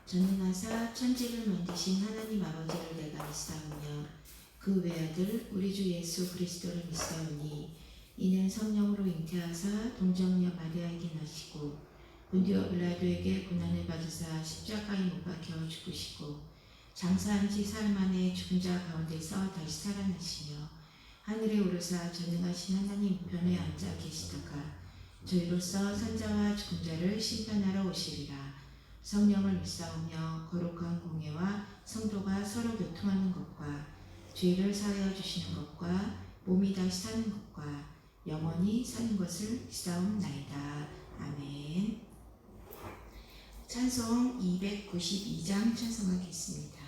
전능하사 천지를 만드신 하나님 아버지를 내가 믿사오며 그 외아들 우리 주 예수 그리스도를 믿사오니 이는 성령으로 잉태하사 동정녀 마리아에게 나시고 본디오 빌라도에게 고난을 받으사 십자가에 못 박혀 죽으시고 장사한 지 사흘 만에 죽은 자 가운데서 다시 살아나시며 하늘에 오르사 전능하신 하나님 우편에 앉아 계시다가 저희로서 산자와 죽은 자를 심판하러 오시리라. 성령을 믿사오며 거룩한 공예와 성도가 서로 교통하는 것과 죄를 사하여 주시는 것과 몸이 다시 사는 것과 영원히 사는 것을 믿사옵나이다. 아멘. 찬송 292장 찬송하겠습니다.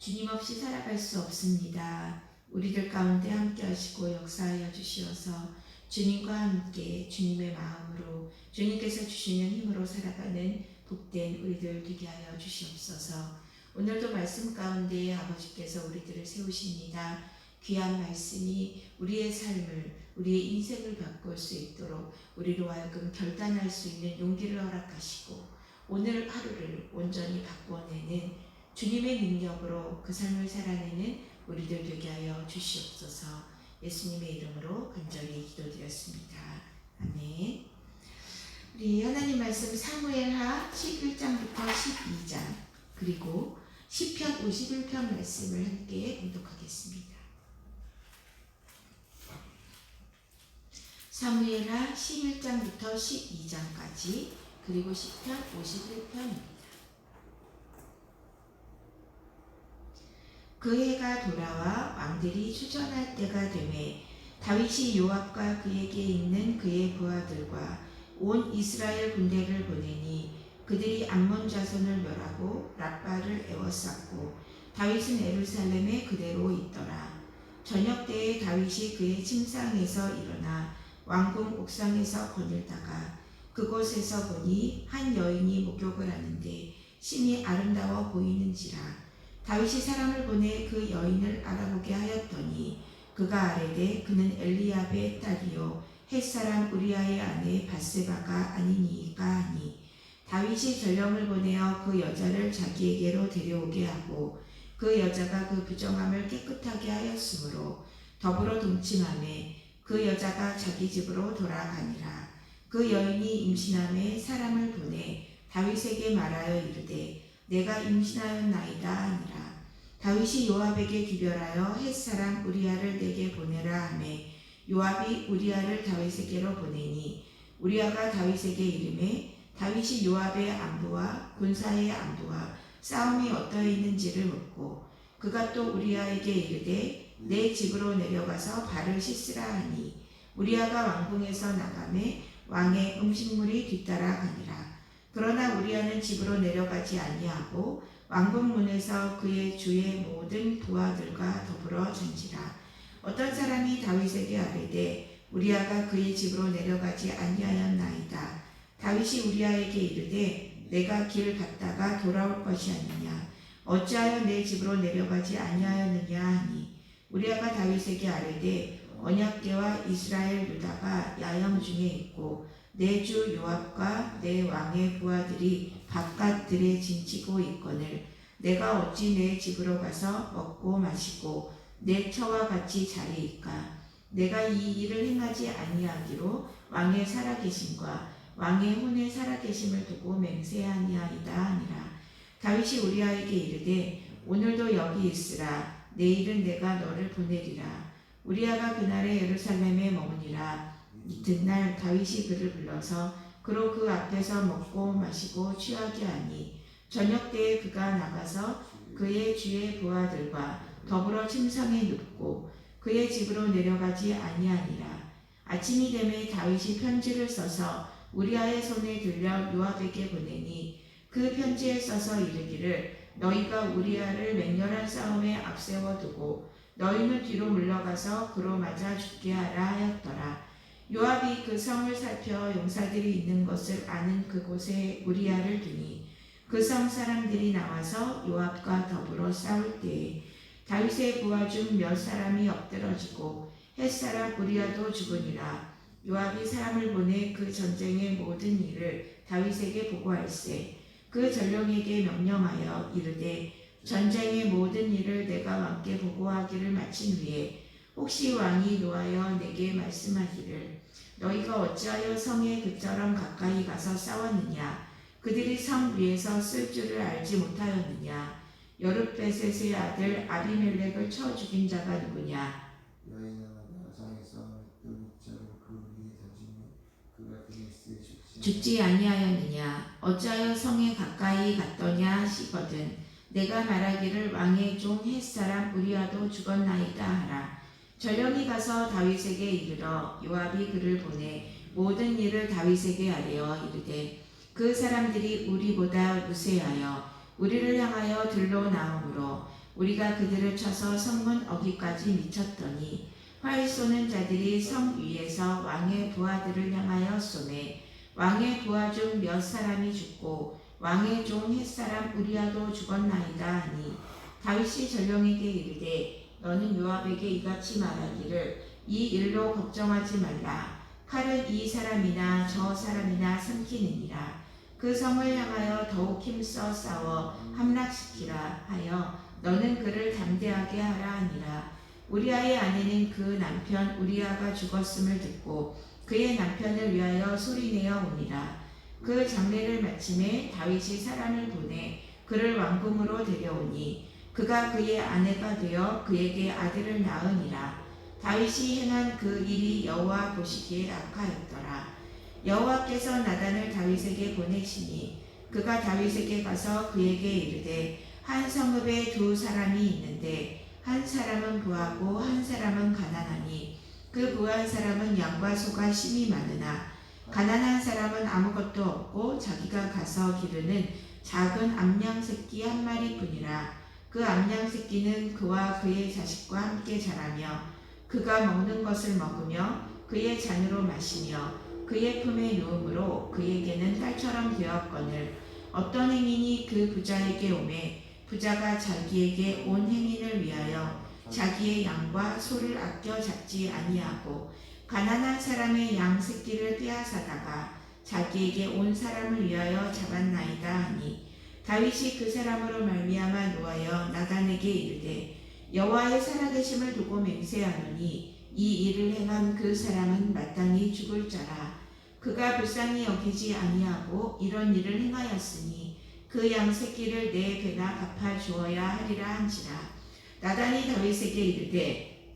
주님 없이 살아갈 수 없습니다. 우리들 가운데 함께 하시고 역사하여 주시어서 주님과 함께 주님의 마음으로 주님께서 주시는 힘으로 살아가는 복된 우리들 되게 하여 주시옵소서. 오늘도 말씀 가운데 아버지께서 우리들을 세우십니다. 귀한 말씀이 우리의 삶을, 우리의 인생을 바꿀 수 있도록 우리로 하여금 결단할 수 있는 용기를 허락하시고 오늘 하루를 온전히 바꿔내는 주님의 능력으로 그 삶을 살아내는 우리들 되게 하여 주시옵소서. 예수님의 이름으로 간절히 기도드렸습니다. 아멘. 우리 하나님 말씀 사무엘하 11장부터 12장 그리고 시편 51편 말씀을 함께 공독하겠습니다. 사무엘하 11장부터 12장까지 그리고 시편 51편입니다. 그 해가 돌아와 왕들이 추전할 때가 되매 다윗이 요압과 그에게 있는 그의 부하들과 온 이스라엘 군대를 보내니 그들이 암몬 자손을 멸하고 랍바를 에워쌌고 다윗은 예루살렘에 그대로 있더라. 저녁 때에 다윗이 그의 침상에서 일어나 왕궁 옥상에서 거닐다가 그곳에서 보니 한 여인이 목욕을 하는데 심히 아름다워 보이는지라. 다윗이 사람을 보내 그 여인을 알아보게 하였더니 그가 아뢰되 그는 엘리압의 딸이요 햇사람 우리아의 아내 밧세바가 아니니이까 하니 다윗이 전령을 보내어 그 여자를 자기에게로 데려오게 하고 그 여자가 그 부정함을 깨끗하게 하였으므로 더불어 동침하매 그 여자가 자기 집으로 돌아가니라. 그 여인이 임신함에 사람을 보내 다윗에게 말하여 이르되 내가 임신하였나이다 하니라. 다윗이 요압에게 기별하여 햇사람 우리아를 내게 보내라 하매 요압이 우리아를 다윗에게로 보내니 우리아가 다윗에게 이르매 다윗이 요압의 안부와 군사의 안부와 싸움이 어떠했는지를 묻고 그가 또 우리아에게 이르되 내 집으로 내려가서 발을 씻으라 하니 우리아가 왕궁에서 나가매 왕의 음식물이 뒤따라가니라. 그러나 우리아는 집으로 내려가지 아니하고 왕궁 문에서 그의 주의 모든 부하들과 더불어 잔지라. 어떤 사람이 다윗에게 아뢰되 우리아가 그의 집으로 내려가지 아니하였나이다. 다윗이 우리아에게 이르되 내가 길 갔다가 돌아올 것이 아니냐 어찌하여 내 집으로 내려가지 아니하였느냐 하니 우리아가 다윗에게 아뢰되 언약궤와 이스라엘 유다가 야영 중에 있고 내 주 요압과 내 왕의 부하들이 바깥들에 진치고 있거늘 내가 어찌 내 집으로 가서 먹고 마시고 내 처와 같이 자리이까. 내가 이 일을 행하지 아니하기로 왕의 살아계심과 왕의 혼의 살아계심을 두고 맹세하니이다 하니라. 다윗이 우리아에게 이르되 오늘도 여기 있으라. 내일은 내가 너를 보내리라. 우리아가 그날에 예루살렘에 머무니라. 이튿날 다윗이 그를 불러서 그로 그 앞에서 먹고 마시고 취하게 하니 저녁 때에 그가 나가서 그의 주의 부하들과 더불어 침상에 눕고 그의 집으로 내려가지 아니하니라. 아침이 되매 다윗이 편지를 써서 우리아의 손에 들려 요압에게 보내니 그 편지에 써서 이르기를 너희가 우리아를 맹렬한 싸움에 앞세워두고 너희는 뒤로 물러가서 그로 맞아 죽게 하라 하였더라. 요압이 그 성을 살펴 용사들이 있는 것을 아는 그곳에 우리아를 두니 그 성 사람들이 나와서 요압과 더불어 싸울 때에 다윗의 부하 중 몇 사람이 엎드러지고 햇사람 우리아도 죽으니라. 요압이 사람을 보내 그 전쟁의 모든 일을 다윗에게 보고할세 그 전령에게 명령하여 이르되 전쟁의 모든 일을 내가 왕께 보고하기를 마친 후에 혹시 왕이 노하여 내게 말씀하기를 너희가 어찌하여 성에 그처럼 가까이 가서 싸웠느냐 그들이 성 위에서 쓸 줄을 알지 못하였느냐 여룻베셋의 아들 아비멜렉을 쳐 죽인 자가 누구냐 죽지 아니하였느냐 어찌하여 성에 가까이 갔더냐 하시거든 내가 말하기를 왕의 종 햇사람 우리아도 죽었나이다 하라. 전령이 가서 다윗에게 이르러 요압이 그를 보내 모든 일을 다윗에게 아뢰어 이르되 그 사람들이 우리보다 무쇠하여 우리를 향하여 들러 나오므로 우리가 그들을 쳐서 성문 어귀까지 미쳤더니 활 쏘는 자들이 성 위에서 왕의 부하들을 향하여 쏘매 왕의 부하 중 몇 사람이 죽고 왕의 종 햇사람 우리아도 죽었나이다 하니 다윗이 전령에게 이르되 너는 요압에게 이같이 말하기를 이 일로 걱정하지 말라. 칼은 이 사람이나 저 사람이나 삼키느니라. 그 성을 향하여 더욱 힘써 싸워 함락시키라 하여 너는 그를 담대하게 하라 하니라. 우리아의 아내는 그 남편 우리아가 죽었음을 듣고 그의 남편을 위하여 소리내어 오니라. 그 장례를 마침에 다윗이 사람을 보내 그를 왕궁으로 데려오니 그가 그의 아내가 되어 그에게 아들을 낳으니라. 다윗이 행한 그 일이 여호와 보시기에 악하였더라. 여호와께서 나단을 다윗에게 보내시니 그가 다윗에게 가서 그에게 이르되 한 성읍에 두 사람이 있는데 한 사람은 부하고 한 사람은 가난하니 그 부한 사람은 양과 소가 심히 많으나 가난한 사람은 아무것도 없고 자기가 가서 기르는 작은 암양 새끼 한 마리뿐이라. 그 암양 새끼는 그와 그의 자식과 함께 자라며 그가 먹는 것을 먹으며 그의 잔으로 마시며 그의 품에 누움으로 그에게는 딸처럼 되었거늘 어떤 행인이 그 부자에게 오매 부자가 자기에게 온 행인을 위하여 자기의 양과 소를 아껴 잡지 아니하고 가난한 사람의 양 새끼를 빼앗아다가 자기에게 온 사람을 위하여 잡았나이다 하니 다윗이 그 사람으로 말미암아 노하여 나단에게 이르되 여호와의 살아계심을 두고 맹세하노니 이 일을 행한 그 사람은 마땅히 죽을 자라. 그가 불쌍히 여기지 아니하고 이런 일을 행하였으니 그 양 새끼를 내 배나 갚아 주어야 하리라 한지라. 나단이 다윗에게 이르되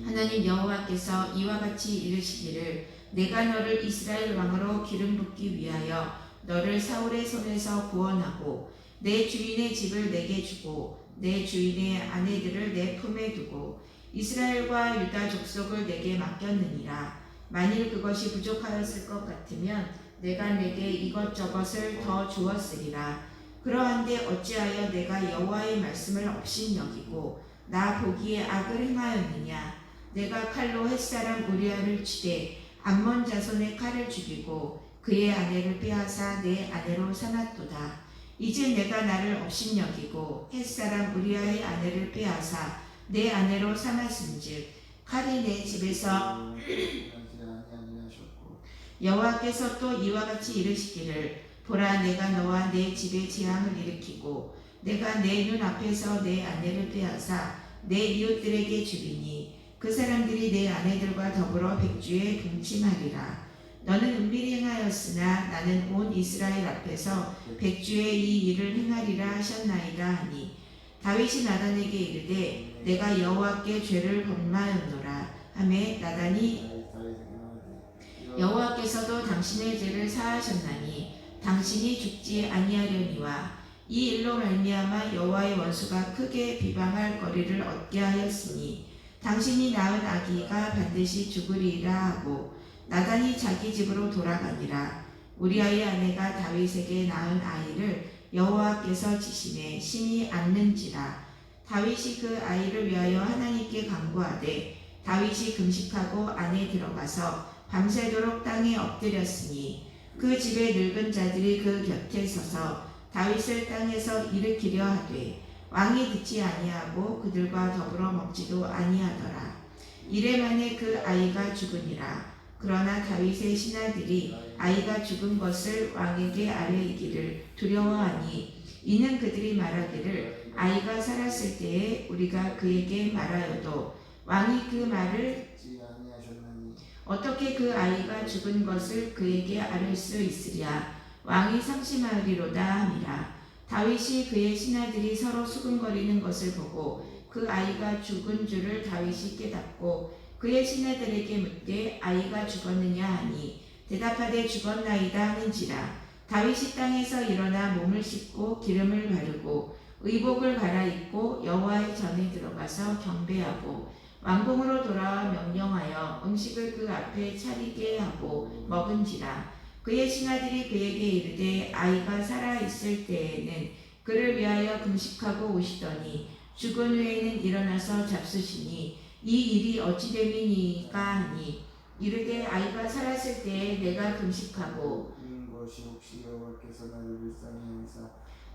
하나님 여호와께서 이와 같이 이르시기를 내가 너를 이스라엘 왕으로 기름 붓기 위하여 너를 사울의 손에서 구원하고 내 주인의 집을 내게 주고 내 주인의 아내들을 내 품에 두고 이스라엘과 유다 족속을 내게 맡겼느니라. 만일 그것이 부족하였을 것 같으면 내가 내게 이것저것을 더 주었으리라. 그러한데 어찌하여 내가 여호와의 말씀을 업신여기고 나 보기에 악을 행하였느냐. 내가 칼로 햇사람 우리아를 치되 암몬 자손의 칼을 죽이고 그의 아내를 빼앗아 내 아내로 삼았도다. 이제 내가 나를 업신여기고 햇사람 우리아의 아내를 빼앗아 내 아내로 삼았은즉 칼이 내 집에서 여호와께서 또 이와 같이 이르시기를 보라 내가 너와 내 집에 재앙을 일으키고 내가 내 눈 앞에서 내 아내를 빼앗아 내 이웃들에게 주리니 그 사람들이 내 아내들과 더불어 백주에 동침하리라. 너는 은밀히 행하였으나 나는 온 이스라엘 앞에서 백주에 이 일을 행하리라 하셨나이다 하니 다윗이 나단에게 이르되 내가 여호와께 죄를 범하였노라 하매 나단이 여호와께서도 당신의 죄를 사하셨나니 당신이 죽지 아니하려니와 이 일로 말미암아 여호와의 원수가 크게 비방할 거리를 얻게 하였으니 당신이 낳은 아기가 반드시 죽으리라 하고 나단이 자기 집으로 돌아가니라. 우리아의 아내가 다윗에게 낳은 아이를 여호와께서 지심에 심히 안는지라. 다윗이 그 아이를 위하여 하나님께 간구하되 다윗이 금식하고 안에 들어가서 밤새도록 땅에 엎드렸으니 그 집의 늙은 자들이 그 곁에 서서 다윗을 땅에서 일으키려 하되 왕이 듣지 아니하고 그들과 더불어 먹지도 아니하더라. 이래 만에 그 아이가 죽으니라. 그러나 다윗의 신하들이 아이가 죽은 것을 왕에게 아뢰이기를 두려워하니 이는 그들이 말하기를 아이가 살았을 때에 우리가 그에게 말하여도 왕이 그 말을 어떻게 그 아이가 죽은 것을 그에게 아뢰 수 있으랴. 왕이 상심하리로다 함이라. 다윗이 그의 신하들이 서로 수군거리는 것을 보고 그 아이가 죽은 줄을 다윗이 깨닫고 그의 신하들에게 묻되 아이가 죽었느냐 하니 대답하되 죽었나이다 하는지라. 다윗이 땅에서 일어나 몸을 씻고 기름을 바르고 의복을 갈아입고 여호와의 전에 들어가서 경배하고 왕궁으로 돌아와 명령하여 음식을 그 앞에 차리게 하고 먹은지라. 그의 신하들이 그에게 이르되 아이가 살아있을 때에는 그를 위하여 금식하고 오시더니 죽은 후에는 일어나서 잡수시니 이 일이 어찌 됨이니까 하니 이르되 아이가 살았을 때에 내가 금식하고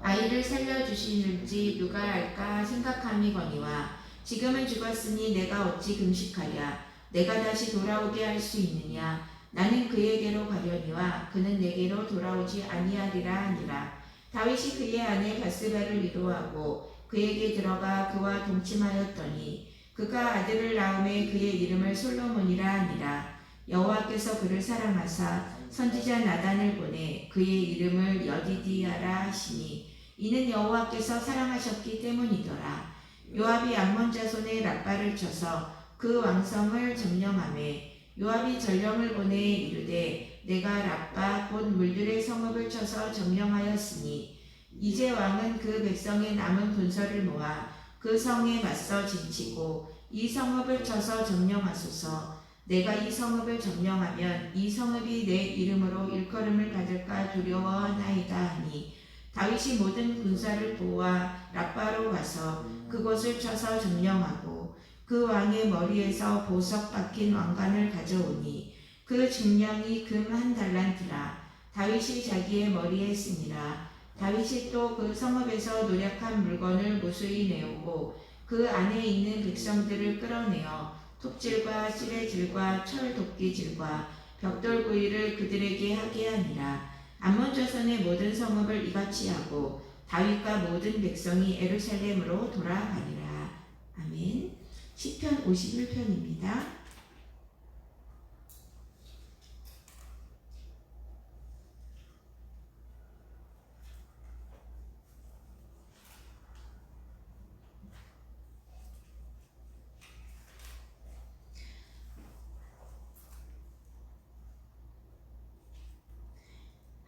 아이를 살려주시는지 누가 알까 생각함이거니와 지금은 죽었으니 내가 어찌 금식하랴. 내가 다시 돌아오게 할 수 있느냐. 나는 그에게로 가려니와 그는 내게로 돌아오지 아니하리라 하니라. 다윗이 그의 아내 바스바를 위로하고 그에게 들어가 그와 동침하였더니 그가 아들을 낳음에 그의 이름을 솔로몬이라 하니라. 여호와께서 그를 사랑하사 선지자 나단을 보내 그의 이름을 여디디아라 하시니 이는 여호와께서 사랑하셨기 때문이더라. 요압이 암몬 자손의 랍바를 쳐서 그 왕성을 점령하매 요압이 전령을 보내 이르되 내가 랍바 곧 물들의 성읍을 쳐서 점령하였으니 이제 왕은 그 백성의 남은 군사를 모아 그 성에 맞서 진치고 이 성읍을 쳐서 점령하소서. 내가 이 성읍을 점령하면 이 성읍이 내 이름으로 일컬음을 받을까 두려워하나이다 하니 다윗이 모든 군사를 보아 랍바로 가서 그곳을 쳐서 점령하고 그 왕의 머리에서 보석 박힌 왕관을 가져오니 그 중량이 금 1달란트라. 다윗이 자기의 머리에 쓰니라. 다윗이 또 그 성읍에서 노력한 물건을 무수히 내오고 그 안에 있는 백성들을 끌어내어 톱질과 찌레질과 철도끼질과 벽돌구이를 그들에게 하게 하니라. 암몬 자손의 모든 성읍을 이같이 하고 다윗과 모든 백성이 예루살렘으로 돌아가니라. 아멘. 시편 51편입니다.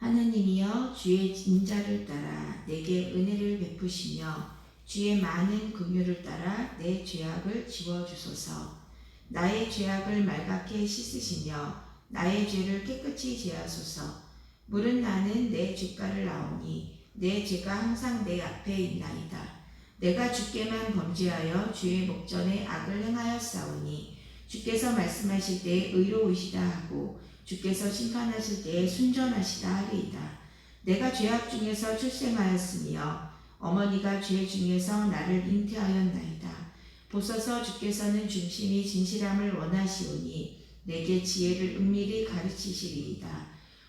하나님이여 주의 인자를 따라 내게 은혜를 베푸시며 주의 많은 긍휼을 따라 내 죄악을 지워주소서. 나의 죄악을 말갛게 씻으시며 나의 죄를 깨끗이 제하소서. 물은 나는 내 귓가를 나오니 내 죄가 항상 내 앞에 있나이다. 내가 주께만 범죄하여 주의 목전에 악을 행하였사오니 주께서 말씀하실 때 의로우시다 하고 주께서 심판하실 때에 순전하시다 하리이다. 내가 죄악 중에서 출생하였으며 어머니가 죄 중에서 나를 잉태하였나이다. 보소서 주께서는 중심이 진실함을 원하시오니 내게 지혜를 은밀히 가르치시리이다.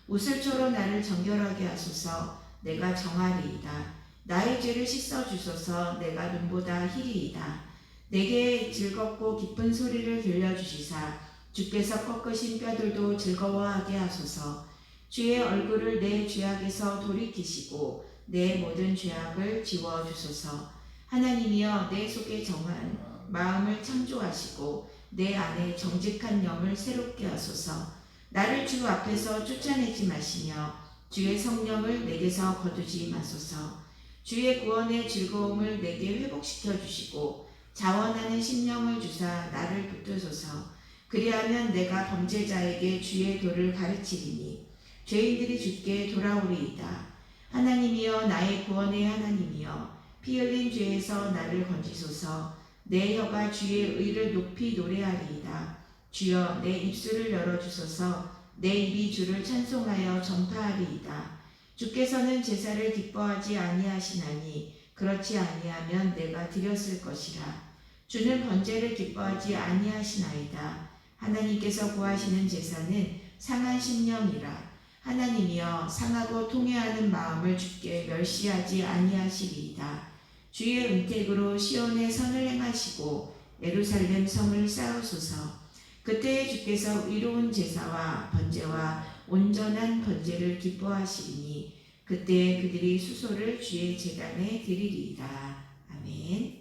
우슬초로 나를 정결하게 하소서. 내가 정하리이다. 나의 죄를 씻어주소서. 내가 눈보다 희리이다. 내게 즐겁고 기쁜 소리를 들려주시사 주께서 꺾으신 뼈들도 즐거워하게 하소서. 주의 얼굴을 내 죄악에서 돌이키시고 내 모든 죄악을 지워주소서. 하나님이여 내 속에 정한 마음을 창조하시고 내 안에 정직한 영을 새롭게 하소서. 나를 주 앞에서 쫓아내지 마시며 주의 성령을 내게서 거두지 마소서. 주의 구원의 즐거움을 내게 회복시켜 주시고 자원하는 심령을 주사 나를 붙드소서. 그리하면 내가 범죄자에게 주의 도를 가르치리니 죄인들이 주께 돌아오리이다. 하나님이여 나의 구원의 하나님이여 피 흘린 죄에서 나를 건지소서. 내 혀가 주의 의를 높이 노래하리이다. 주여 내 입술을 열어주소서. 내 입이 주를 찬송하여 전파하리이다. 주께서는 제사를 기뻐하지 아니하시나니 그렇지 아니하면 내가 드렸을 것이라. 주는 번제를 기뻐하지 아니하시나이다. 하나님께서 구하시는 제사는 상한 심령이라. 하나님이여 상하고 통회하는 마음을 주께 멸시하지 아니하시리이다. 주의 은택으로 시온의 선을 행하시고 예루살렘 성을 쌓으소서. 그때에 주께서 의로운 제사와 번제와 온전한 번제를 기뻐하시리니 그때에 그들이 수소를 주의 제단에 드리리이다. 아멘.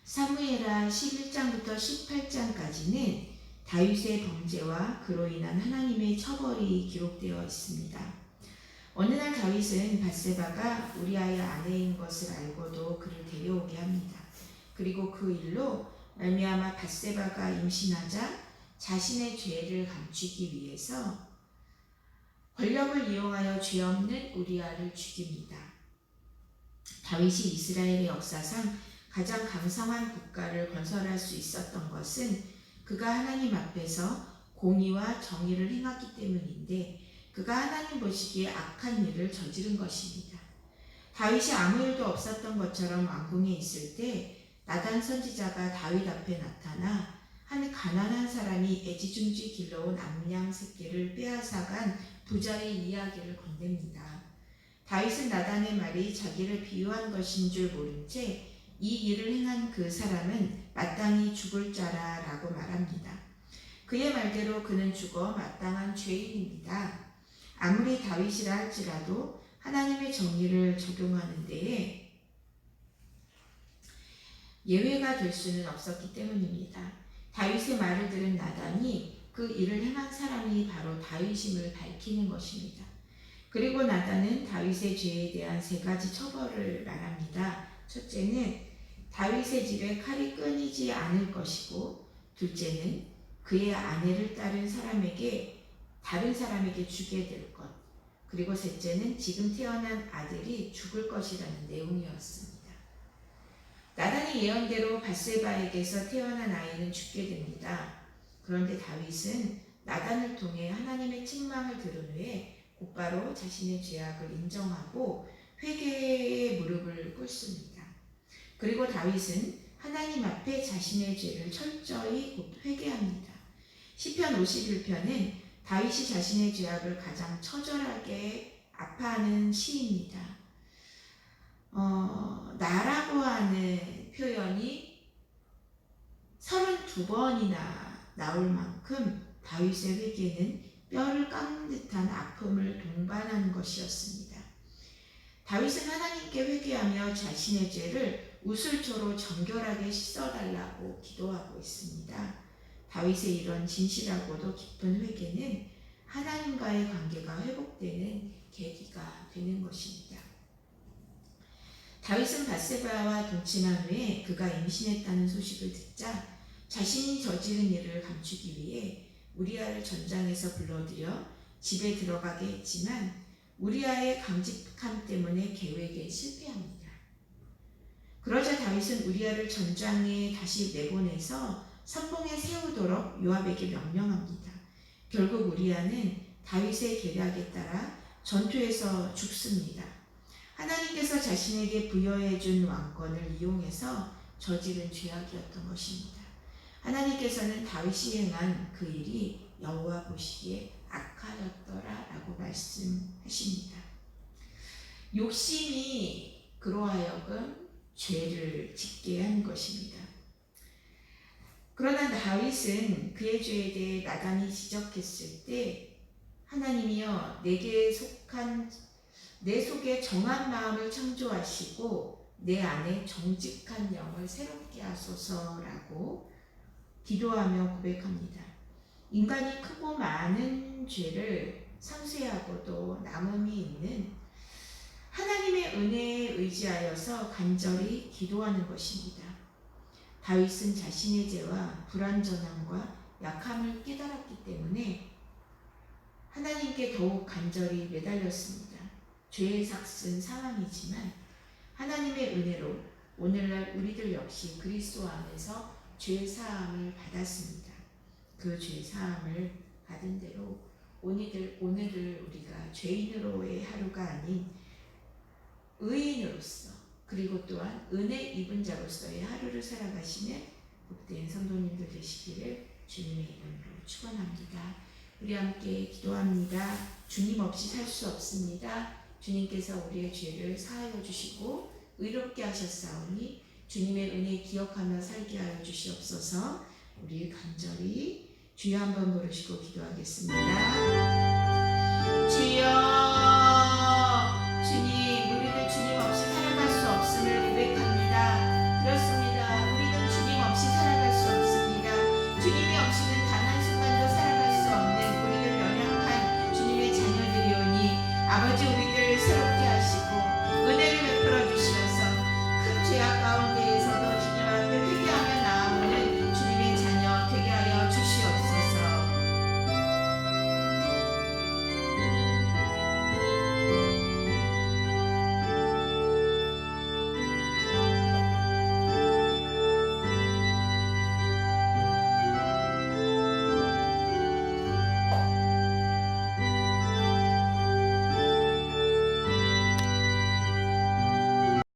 사무엘하 11장부터 18장까지는 다윗의 범죄와 그로 인한 하나님의 처벌이 기록되어 있습니다. 어느 날 다윗은 밧세바가 우리아의 아내인 것을 알고도 그를 데려오게 합니다. 그리고 그 일로 말미암아 밧세바가 임신하자 자신의 죄를 감추기 위해서 권력을 이용하여 죄 없는 우리아를 죽입니다. 다윗이 이스라엘의 역사상 가장 강성한 국가를 건설할 수 있었던 것은 그가 하나님 앞에서 공의와 정의를 행했기 때문인데 그가 하나님 보시기에 악한 일을 저지른 것입니다. 다윗이 아무 일도 없었던 것처럼 왕궁에 있을 때 나단 선지자가 다윗 앞에 나타나 한 가난한 사람이 애지중지 길러온 암양 새끼를 빼앗아간 부자의 이야기를 건넵니다. 다윗은 나단의 말이 자기를 비유한 것인 줄 모른 채 이 일을 행한 그 사람은 마땅히 죽을 자라 라고 말합니다. 그의 말대로 그는 죽어 마땅한 죄인입니다. 아무리 다윗이라 할지라도 하나님의 정의를 적용하는 데에 예외가 될 수는 없었기 때문입니다. 다윗의 말을 들은 나단이 그 일을 행한 사람이 바로 다윗임을 밝히는 것입니다. 그리고 나단은 다윗의 죄에 대한 세 가지 처벌을 말합니다. 첫째는 다윗의 집에 칼이 끊이지 않을 것이고, 둘째는 그의 아내를 다른 사람에게 주게 될 것, 그리고 셋째는 지금 태어난 아들이 죽을 것이라는 내용이었습니다. 나단의 예언대로 밧세바에게서 태어난 아이는 죽게 됩니다. 그런데 다윗은 나단을 통해 하나님의 책망을 들은 후에 곧바로 자신의 죄악을 인정하고 회개의 무릎을 꿇습니다. 그리고 다윗은 하나님 앞에 자신의 죄를 철저히 회개합니다. 시편 51편은 다윗이 자신의 죄악을 가장 처절하게 아파하는 시입니다. 나라고 하는 표현이 32번이나 나올 만큼 다윗의 회개는 뼈를 깎는 듯한 아픔을 동반하는 것이었습니다. 다윗은 하나님께 회개하며 자신의 죄를 우슬초로 정결하게 씻어달라고 기도하고 있습니다. 다윗의 이런 진실하고도 깊은 회개는 하나님과의 관계가 회복되는 계기가 되는 것입니다. 다윗은 밧세바와 동침한 후에 그가 임신했다는 소식을 듣자 자신이 저지른 일을 감추기 위해 우리아를 전장에서 불러들여 집에 들어가게 했지만 우리아의 강직함 때문에 계획에 실패합니다. 그러자 다윗은 우리아를 전장에 다시 내보내서 선봉에 세우도록 요압에게 명령합니다. 결국 우리아는 다윗의 계략에 따라 전투에서 죽습니다. 하나님께서 자신에게 부여해 준 왕권을 이용해서 저지른 죄악이었던 것입니다. 하나님께서는 다윗이 행한 그 일이 여호와 보시기에 악하였더라라고 말씀하십니다. 욕심이 그로 하여금 죄를 짓게 한 것입니다. 그러나 다윗은 그의 죄에 대해 나단이 지적했을 때 하나님이여 내 속에 정한 마음을 창조하시고 내 안에 정직한 영을 새롭게 하소서라고 기도하며 고백합니다. 인간이 크고 많은 죄를 상쇄하고도 남음이 있는 하나님의 은혜에 의지하여서 간절히 기도하는 것입니다. 다윗은 자신의 죄와 불완전함과 약함을 깨달았기 때문에 하나님께 더욱 간절히 매달렸습니다. 죄의 삭은 사망이지만 하나님의 은혜로 오늘날 우리들 역시 그리스도 안에서 죄 사함을 받았습니다. 그 죄 사함을 받은 대로 오늘을 우리가 죄인으로의 하루가 아닌 의인으로서 그리고 또한 은혜 입은 자로서의 하루를 살아가시는 복된 성도님들 되시기를 주님의 이름으로 축원합니다. 우리 함께 기도합니다. 주님 없이 살 수 없습니다. 주님께서 우리의 죄를 사하여 주시고 의롭게 하셨사오니 주님의 은혜 기억하며 살게 하여 주시옵소서. 우리 간절히 주여 한번 부르시고 기도하겠습니다.